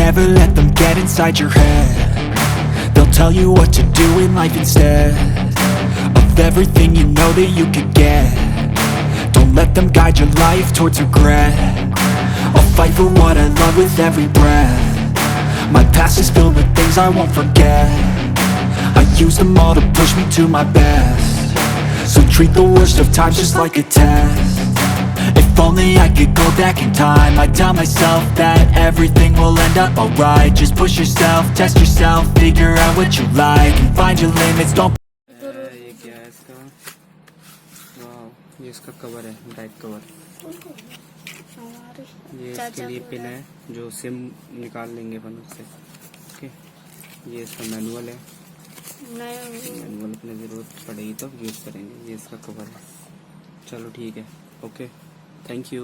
never let them get inside your head. They'll tell you what to do in life instead of everything you know that you could get. Don't let them guide your life towards regret. I'll fight for what I love with every breath. My past is filled with things I won't forget. I use them all to push me to my best. So treat the worst of times just like a test. If only I could go back in time, I'd tell myself that everything will end up alright. Just push yourself, test yourself, figure out what you like, and find your limits, don't ये क्या है इसका? वाह, ये इसका cover है, back cover. ये इसके लिए पिन है जो सिम निकाल लेंगे अपन उससे। ओके, ये इसका मैनुअल है। मैनुअल अपने ज़रूरत पड़ेगी तो यूज़ करेंगे। ये इसका कवर है। चलो ठीक है, ओके, थैंक यू।